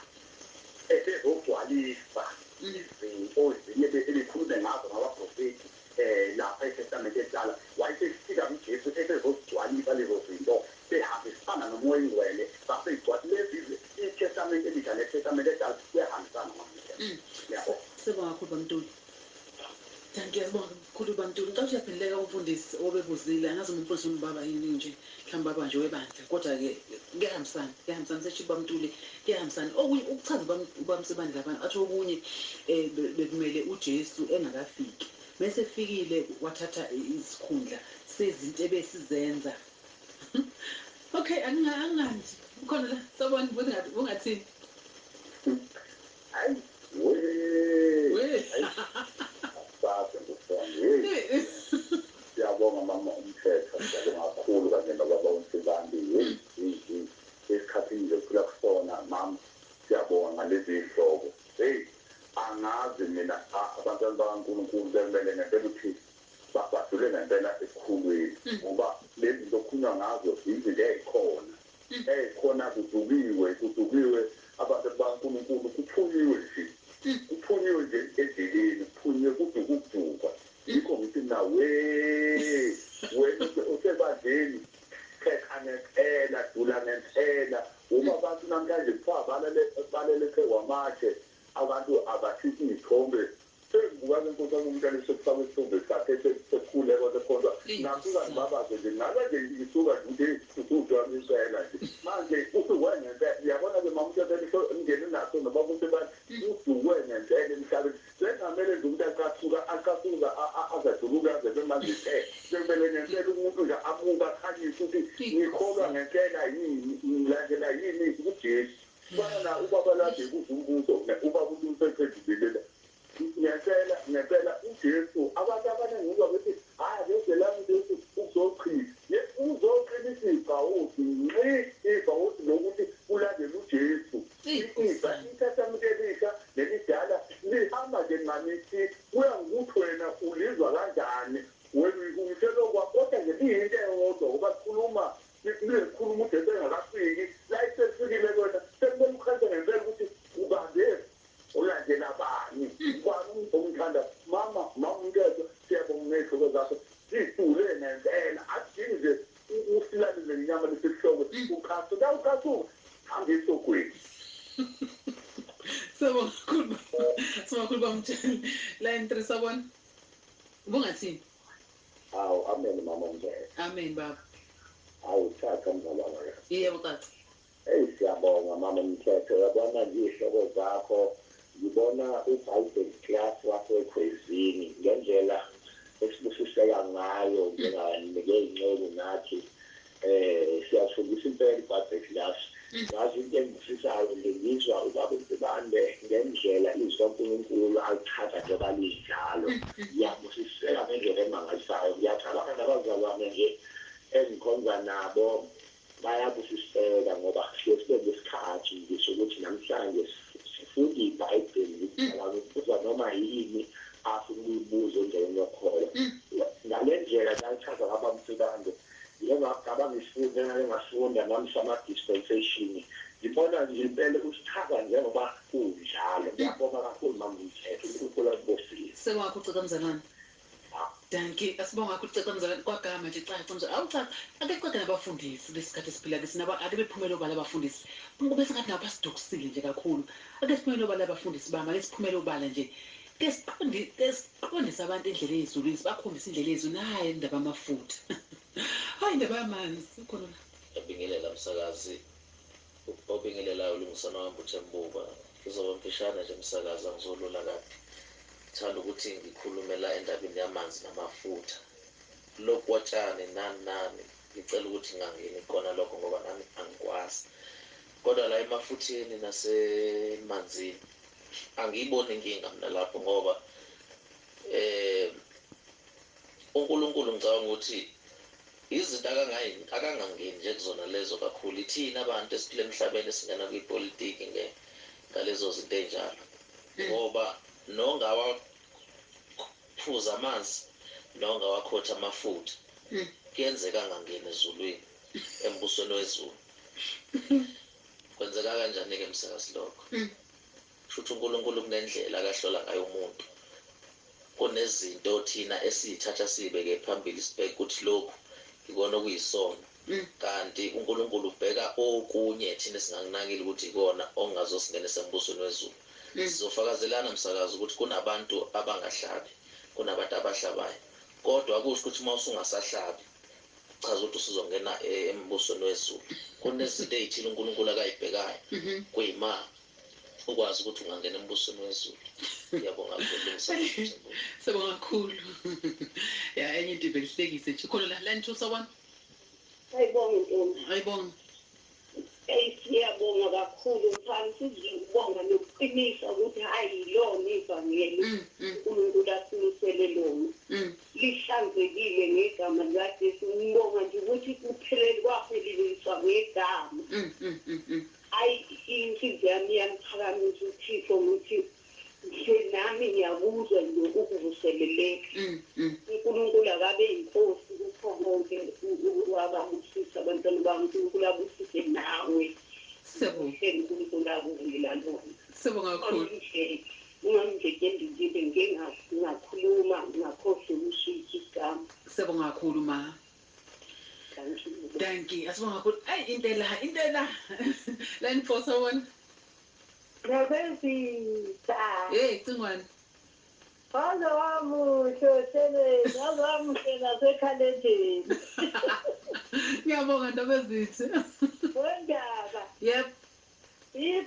esezogcwalisa izinto ezinye bekhulume ngazo ngabaprofeti lapha eTestamente esidala wayesefika uJesu esezogcwalisa lezo zinto behambisana nomoya ngoyingcwele baseyigcwala lezi iTestament elisha neTestament edala kuyahambisana ngamanye. Yabo. Sibonga kakhulu Bamtuli. Ngiyabonga kakhulu Bamtuli. Ngicela uyaphenduleka umfundisi obebuzile angazi umfundisi umbaba yini nje mhlawumbe baba nje webandla kodwa-ke kuyahambisana seshi Bamtuli kuyahambisana okunye ukuchaza ubamsebandla abantu athi okunye bekumele uJesu engakafiki bese fikile wathatha isikhundla sezinto ebesizenza. Okay, angani ukhona la sabona ungathini Hayi we sasa ngufana siyabonga mama umthetho siyabonga kakhulu kanye nobaba uMsibandi esikhathini nje kuphila kusona mama siyabonga ngalezi zihlobo angazi mina abantwana bakaNkulunkulu bemele ngempela ukuthi badlule ngempela esikhulwini ngoba lezi zinto okukhulunywa ngazo izinto ey'khona kudukiwe abantu bakaNkulunkulu kuphunyiwe nje endleleni kuphunyiwe kuduka yikho ngithi na wena usebandleni khetha ngempela dula ngempela uma abantu namhlanje kuthiwa balele kwamatshe abantu abathithi iy'thombe sengibuka kenkosi umuntu sekufakwe isithombe sakhe sesikhuleko sekhonza nasuka ngibabaze nje ngabe nje ngisuka nje ukuthi wamisela nje manje usuke ngempela uyabona-ke mama umuntu ngene naso noba ukuthi bathi usuke ngempela emhlabeni sengamele nje ukuthi aqasuka azajuluka aze bemanje sekumele ngempela umuntu nje amuka akhanyise ukuthi ngikholwa ngempela yini ngilandela yini uJesu fana ubaba lade kuze umbuzo ubaba umuntu sephendulile ngempela uJesu abantu abaningi babethi ngezelami Jesu uzochitha uzoqinisa ibhawuzi ibhawuzi lokuthi ulandele uJesu iTestament elisha nelidala lihamba nje nganithi kuya ngokuthi wena ulizwa kanjani wena uyithelokwa kodwa nje liyinto eyodwa ngoba sikhuluma uJesu engakafiki la isefikile kwena sekumele ukhethe ngempela ukuthi ubanze ulandela bani ubani umthanda mama umthetho siyabonga ngey'hlobo zakho zidule ngempela adingi nje usilalele ngenyama lesesihloko ukhasuka hambe esogweni. Sibonga kakhulu Bamtuli line 3 sabona ubungathini Hawu amen mama umthetho amen baba hawu thatha mzala wami yebo tata siyabonga mama umthetho yabona nje iy'hloko zakho ngibona uBible class wasekhwezini ngendlela esibusiseka ngayo njenganike iy'nceku nathi siyafundisa impela iBible class ngazi into engibusisayo ngizwa ubaba uMsibande ngendlela izwi kaNkulunkulu alichaza njengoba linjalo ngiyabusiseka ngendlela emangalisayo ngiyacabanga nabazali bami nje engikhonza nabo bayabusiseka ngoba sibe nesikhathi ngisho ukuthi namhlanje sifunda iBhayibheli ukubuza noma yini afuna ukuyibuza endaweni yokholwa ngale ndlela lalichaza baba uMsibande ngingafunda nami sama-dispensation ngibona nje impela usichaza njengoba kunjalo ngiyabonga kakhulu mama umthetho uNkulunkulu akubusise sibonga kakhulu Ceka mzalwane danki asibonga kakhulu Ceka mzalwane kwagama nje caca mzalwane awucaca ake ceka nabafundisi lesikhathi esiphila kisina ake bephumele obala abafundisi kube sengathi nabo basidukisile nje kakhulu ake siphumele obala abafundisi bami ake siphumele obala nje ke siqondise abantu indlela ezulu bakhombisa indlela ezulu hayi indaba amafutha hayi indaba yamanzi khona la ebingelela umsakazi obingelelayo ulungisana wami uThembuka uzoba mfishane nje umsakazi angizolula kade ngithanda ukuthi ngikhulume la endabeni yamanzi namafutha lokhu watshani nani ngicela ukuthi ngangeni khona lokho ngoba nami angikwazi kodwa la emafutheni nasemanzini angiyiboni inkinga mina lapho ngoba uNkulunkulu ngicabanga ukuthi izinto akangangeni nje kuzona lezo kakhulu ithina abantu esiphila emhlabeni esingena kwipolitiki ngalezo zinto ey'njalo ngoba nongawaphuza amanzi nongawakhotha amafutha kuyenzeka angangeni ezulwini embusweni wezulu kwenzeka kanjani-ke msakazi lokho kushuthi uNkulunkulu kunendlela akahlola ngayo umuntu kunezinto thina esiyithatha siyibeke phambili sibheke ukuthi lokhu ikona okuyisona kanti uNkulunkulu ubheka okunye thina singakunakile ukuthi ikona ongazosingenisa embusweni wezulu. Sizofakazelana msakazi ukuthi kunabantu abangahlabi, kunabantu abahlabayo, kodwa akusho ukuthi uma usungasahlabi chaza ukuthi usuzongena embusweni wezulu. Kunezinto ezithile uNkulunkulu akayibhekayo kuyima ukwazi ukuthi ungangena embusweni wezulu. Ngiyabonga kakhulu msakazi. Sibonga kakhulu. Ya enye into ibelihlekise nje khona la nthusa wami. Ayibonge ntombi. Ayibonga. Siyabonga kakhulu mfana sizokubonga nokuqinisa ukuthi hayi yilona ivangeli uNkulunkulu asinisele lona. Lihlanzekile ngegama likaJesu. Ngibonga nje ukuthi kuphelele kwapheleliswa ngegama. Hayi inhliziyo yami iyamphakamisa uThixo ukuthi nami ngiyakuzwa nje ukuvuseleleka. uNkulunkulu akabe inkosi kukho konke wabusisa abantwana bami. uNkulunkulu abusise nawe. uNkulunkulu akuvula lona. Sibonga kakhulu. Ungamjejendile ngingakhuluma ngakhohle ukushiya igama. Sibonga kakhulu ma. Thank you. Asibonga kakhulu. Ay intela. La niphosa wona. Ngabezisa. Hey cingwane. Haza wamusho sele ngazamusho nasekhalendeni. Ngiyabonga ndabezithe. Wendaba. Yep.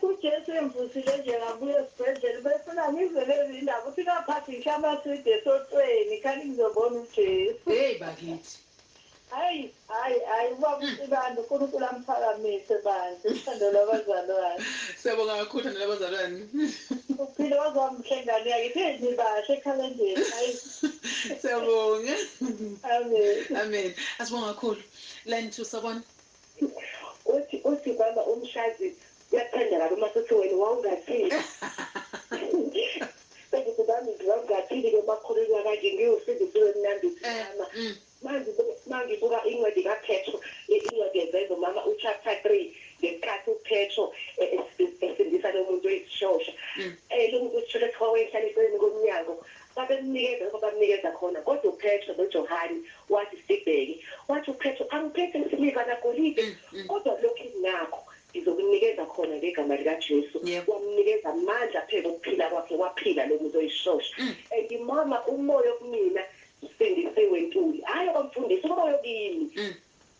uJesu emvusile nje ngabuye esibhedlela befuna ngizele izindaba ukuthi kaphathi ngihlamba side esotweni khani ngizobona uJesu. Hey bakithi. Hayi ubaba uSibanda uNkulunkulu amphakamise bandla uthando lwabazalwane. Siyabonga kakhulu thando lwabazalwane. Uphile wazamhlengane yakhe nibashe ekhalendeni. Hayi Siyabonga. amen. Amen. Asibonga kakhulu. La nthusa wona. uthi baba umshazi yathanda kabi masuthi wena wawungathini. Bese bami ngiwangathini ke bakhululwa kanje ngiyosindisiwe mnandi mama. Manje buka incwadi kaPetro incwadi yezenzo mama uchapter 3 ngesikhathi uPetro esindisa lo muntu oyisishosha. Lo muntu usishosha kwawehlalisweni komnyango. Babemnikeza khona kodwa uPetro noJohane wathi sibheke wathi uPetro angiphethe isiliva nagolide kodwa lokhu nakho ngizokunikeza khona ngegama likaJesu. Wamnikeza amandla phela ukuphila kwakhe waphila lo muntu oyishosha. Mama umoya kumina sindisiwe ntuli hayi kwamfundisi umoya kimi.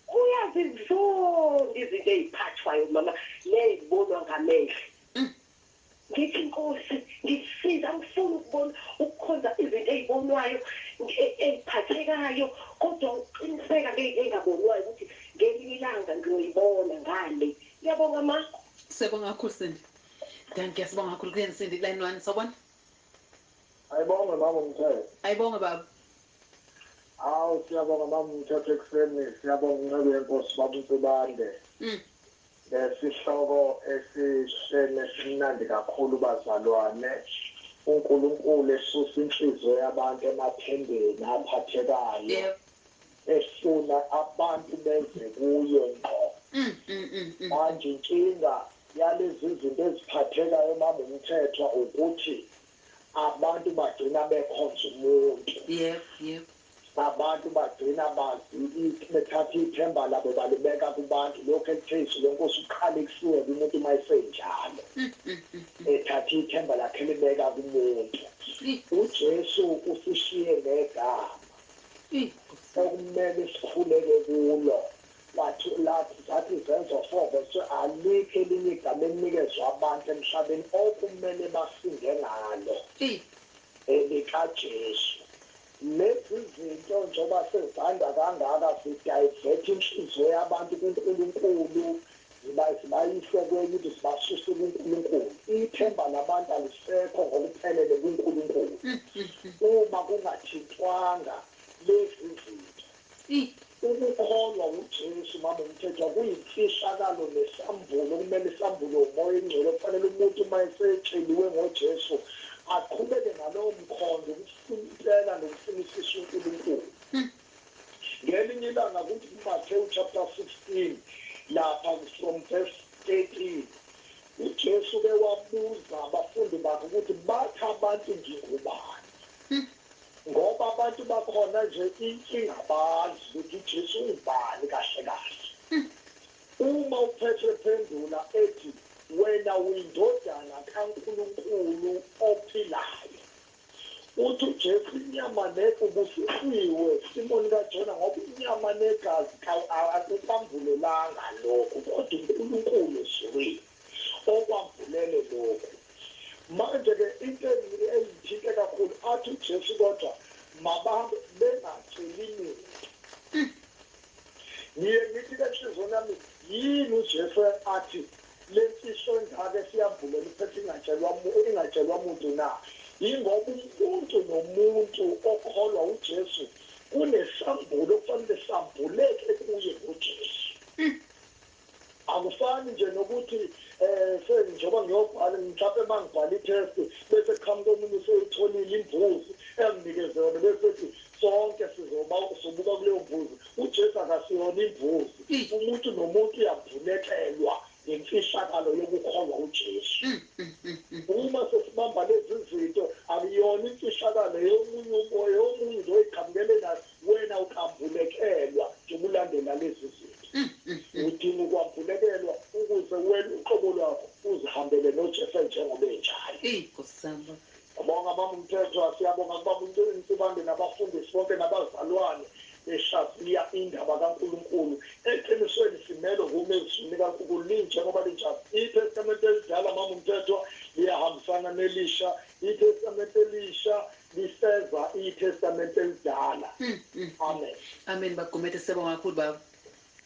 Uyazizonda izinto eziphathwayo mama lezibonwa ngamehlo. Ngithi Nkosi ngisiza ngifuna ukubona ukukhonza izinto ezibonwayo eziphathekayo kodwa uqiniseka ngengabonwayo ukuthi ngelinye ilanga ngiyoyibona ngale. Ngiyabonga ma. Siyabonga kakhulu Sindi. Danke sibonga kakhulu kuyena Sindi line 1 sabona. Ayibonga mama Mthetho. Ayibonga baba. Awu siyabonga mama Mthetho ekuseni siyabonga uncedo yenkosi baba uSibande. Sihloko esishene simnandi kakhulu bazalwane. uNkulunkulu esusa inhliziyo yabantu emathembeni aphathekayo. Esifuna abantu beze kuye ngqo. Manje inkinga yalezi zinto eziphathekayo mama Mthetho ukuthi abantu bagcina bekhonza umuntu. Yep. Abantu bagcina bethatha ithemba labo balibeka kubantu lokho eKristu lenkosi uqhale kusuke umuntu mayisenjalo. Ethatha ithemba lakhe libeka kumuntu. uJesu usishiye ngegama. Okumele sikhuleke kulo. Zathi izenzo 4 verse alikho elinye igama elinikezwa abantu emhlabeni okumele basinde ngalo. LikaJesu. Lezi zinto njengoba sezanda kangaka sidayivethe inhliziyo yabantu kuNkulunkulu sibayise kwenye ukuthi sibasuse kuNkulunkulu. Ithemba labantu alisekho ngokuphelele kuNkulunkulu uma kungathintwanga lezi zinto. Ukukholwa uJesu mama Mthetho kuyimfihlakalo nesambulo kumele isambule umoya engcwele kufanele umuntu uma esetsheliwe ngoJesu aqhubeke ngalowo mkhondo ukufuna impela nokufunisisa uNkulunkulu. Ngelinye ilanga kuthi kuMathewu chapter 16 lapha from verse 13 uJesu bewabuza abafundi bakhe ukuthi bathi abantu ngingubani. Ngoba abantu bakhona nje inkinga abazi ukuthi uJesu ubani kahle kahle. uma uPetru ephendula ethi wena uyindodana kaNkulunkulu ophilayo, uthi uJesu inyama ubusiwe Simoni kaJona ngoba inyama negazi akukwambulelanga lokho kodwa uNkulunkulu esiwe okwambulele lokho. Manje-ke into engithinte kakhulu athi uJesu kodwa mabahambe bengatsheli muntu. Ngiye ngithi enhliziyweni yami yini uJesu athi le mfihlo engaka siyamvulela uphethe ingatshelwa muntu na? Yingoba umuntu nomuntu okholwa uJesu kunesambulo okufanele sambuleke kuye ngoJesu. Akufani nje nokuthi njengoba ngiyobhala mhlawumbe uma ngibhala itest bese kuqhamuka omunye useyitholile imvuzo enginikeze yona bese sonke sobuka kuleyo mvuzo. uJesu akasiyona imvuzo. Umuntu nomuntu uyavulekelwa ngemfihlakalo yokukholwa uJesu. Uma sesibamba lezi zinto akuyona imfihlakalo yomunye umoya yomunye nje oyiqhamukele nayo wena uqhambulekelwa njengoba ulandela lezi zinto. Udinga ukwambulekelwa ukuze wena uqobo lwakho uzihambele noJesu njengoba enjalo. Nkosazana. Abonga baba uMthethwa, siyabonga kubaba uNtulibande nabafundisi bonke nabazalwane beshaziya indaba kaNkulunkulu. Eqinisweni simele vume ezisunika kaNkulunkulu njengoba linjalo. iTestament elidala baba uMthethwa liyahambisana nelisha, iTestament elisha lifeza iTestament elidala. Amen. Amen. Bagumede siyabonga kakhulu baba.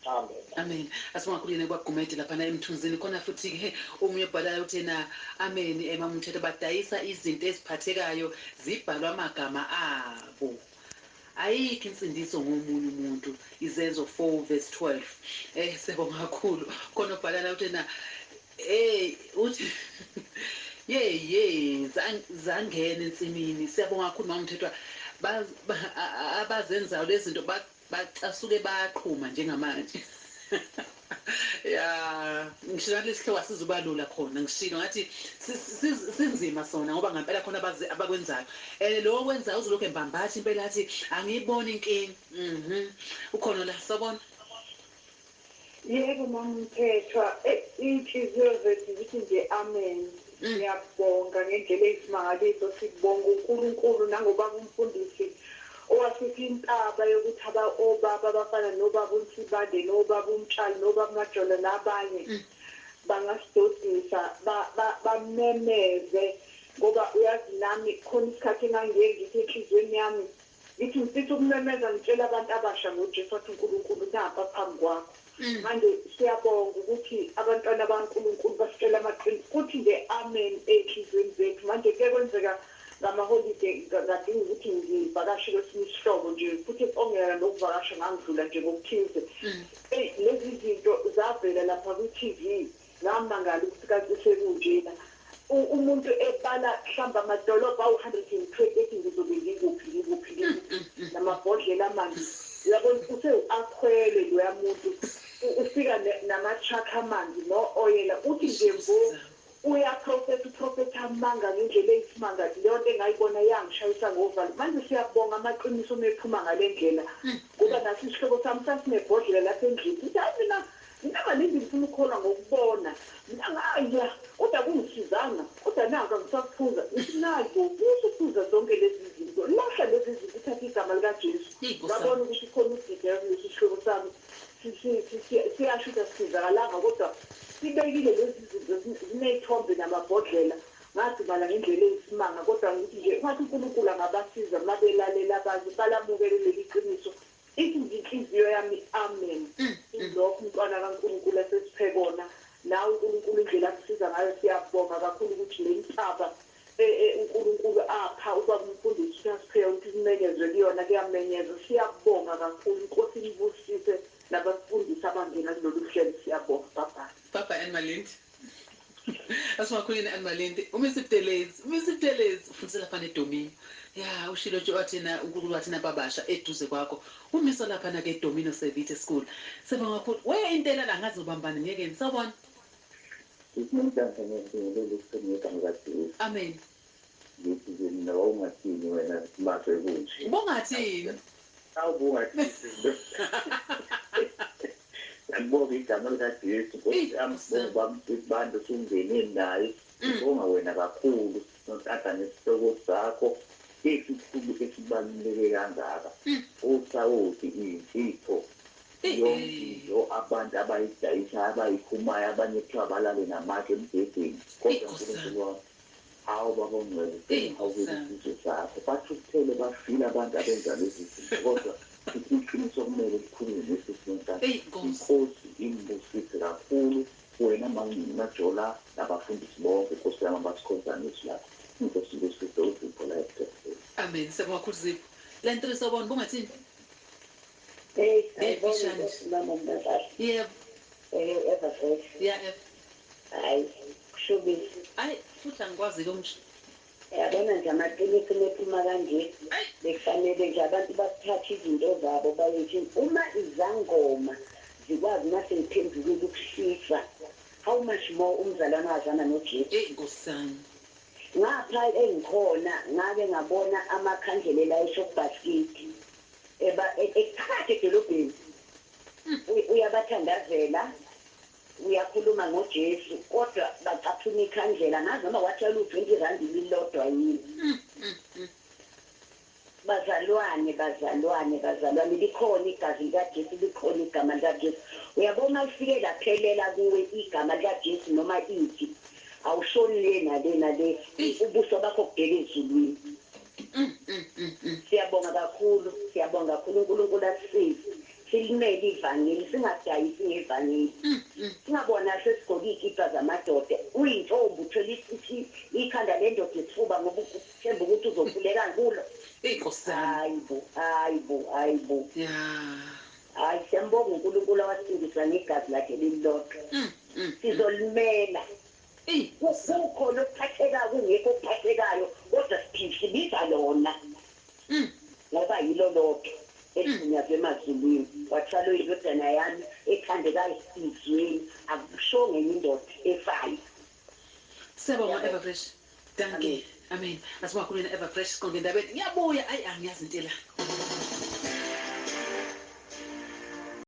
Amen. Amen. Asibonga kakhulu yena kwagumede lapha emthunzini khona futhi ke omunye obhalayo uthi na amen Mama uMthethwa badayisa izinto eziphathekayo zibhalwa amagama abo. Ayikho insindiso ngomunye umuntu. Izenzo 4:12. Siyabonga kakhulu khona obhalana uthi na uthi zangena ensimini. Siyabonga kakhulu Mama uMthethwa abazenzayo lezi zinto basuke bayaqhuma njengamanje. Ya ngishilo lesihloko sizobalula khona ngishilo ngathi sinzima sona ngoba ngempela khona abakwenzayo lo kwenza uzolokho embambathi impela athi angiyiboni inkingi. Ukhona la sabona. Yebo Mama uMthethwa inhliziyo zethu zithi nje amen. Ngiyabonga ngendlela eyisimangaliso sikubonga uNkulunkulu nangoba umfundisi owasithi intaba yokuthi obaba abafana nobaba uNtibande nobaba uMtshali nobaba uMajola nabanye bangasidodisa bamemeze ngoba uyazi nami khona isikhathi engangiye ngithi enhliziyweni yami ngithi ngifisa ukumemeza ngitshela abantu abasha ngoJesu wathi uNkulunkulu napha phambi kwakho. Manje siyabonga ukuthi abantwana baNkulunkulu basitshela amaqiniso futhi nje amen enhliziyweni zethu. Manje kuye kwenzeka ngamaholide ngadinga ukuthi ngivakashe kwesinye isihlobo nje futhi ongela nokuvakasha ngangidlula nje ngokuthize. Lezi zinto zavela lapha ku-TV ngamangala ukuthi kanti sekunjena umuntu ebala mhlawumbe amadolobha awu-120 ethi ngizobe ngikuphi namabhodlela amanzi. Uyabona akhwele loya muntu ufika nama-truck amanzi no-oyela uthi nje uprofetha amanga ngendlela eyisimanga. Leyo nto engayibona yangishayisa ngovalo. Manje siyabonga amaqiniso uma ephuma ngale ndlela ngoba nathi isihlobo sami sasinebhodlela lapha endlini uthi hayi mina ngingalingi ngifuna ukukholwa ngokubona ngaya kodwa kungisizanga kodwa nanga ngisaphuza nayo usuphuza zonke lezi zinto lahla lezi zinto uthatha igama likaJesu. Ngabona ukuthi khona udideka kulesi sihlobo sami siyasho ukuthi asizakalanga kodwa sibekile lezi zinto ziney'thombe namabhodlela ngadumala ngendlela eyisimanga kodwa ngithi nje ungathi uNkulunkulu angabasiza uma belalela abanye balamukele leli qiniso. Ithi nje inhliziyo yami amen. Ilokho umntwana kaNkulunkulu asesiphekona nawe uNkulunkulu indlela akusiza ngayo siyabonga kakhulu ukuthi le ntaba uNkulunkulu apha ubaba umfundisi uyasipheka ukuthi kumenyezwe kuyona kuyamenyezwa. Siyabonga kakhulu inkosi inibusise nabafundisi abangena kulolu hlelo siyabonga Papa Malindi. Asimakhulini Malindi. Umisiptelezi ufundisa lapha eDomino. Ya ushilo nje wathina uNkulunkulu wathina babasha eduze kwakho. Umisa lapha na ke Domino Service School. Sibonga kakhulu. Intela la ngazi ubambana ngeke nisabona. Amen. Ngizini nawo ungathini wena mase kunje. Ubongathini? Awubungathini. Ngibonga igama likaJesu Nkosi yami sibonga bantu sungene naye ngibonga wena kakhulu notata nesihloko sakho esikhulu esibaluleke kangaka usawuthi izipho yonke abantu abayidayisa abayikhumayo abanye kuthiwa balale namatshe embhedeni kodwa uNkulunkulu wami hawu baba ongcwele awukusizo sakho bathukuthele bafile abantu abenza lezi zinto kodwa iqiniso kumele likhulunywe nesisinkani inkosi imbusise kakhulu wena majola nabafundisi bonke nkosi yami abasikhonzanisi lapho inkosi imbusise uzipho la esitetheni. Amen. Siyabonga kakhulu Zipho. La nto sobona bungathini? Mama mnazali. Yebo. Everfresh. Yeah. Hayi, kushubisi. Hayi, futhi angikwazi konje. Yabona nje amaqiniso mephuma kanje bekufanele nje abantu bathathe izinto zabo bayethi uma izangoma zikwazi mase iphendukile ukushisa how much more umzalwane wazana noJesu. Nkosana. Ngapha engikhona ngake ngabona amakhandelela eshopbasket ephakathi edolobheni uyabathandazela uyakhuluma ngoJesu kodwa bacaphuna ikhandlela ngazi noma wathola u20 lilodwa yini. Bazalwane likhona igazi likaJesu likhona igama likaJesu. Uyabona ufike laphelela kuwe igama likaJesu noma ithi awushoni le ubuso bakho kubheke ezulwini. Siyabonga kakhulu uNkulunkulu asisize silimele ivangeli singadayisi ngevangeli singabona sesigqoka izikipa zamadoda uyintombi uthola isithi ikhanda lendoda isifuba ngoba uthemba ukuthi uzokhuleka kulo. Hayibo hayi siyambonga uNkulunkulu awasindisa ngegazi lakhe lilodwa sizolimela. Kukhona okuphathekayo kungekho okuphathekayo kodwa siphishiliza lona ngoba yilo lodwa elihunyazwe emazulwini wathwala indodana yami ethandekayo isizweni akushongo ngenye indoda efayo. Siyabonga Everfresh. Danke. Amen. Asibonga kakhulu Everfresh konke endabeni. Ngiyabuya angiyazi into la.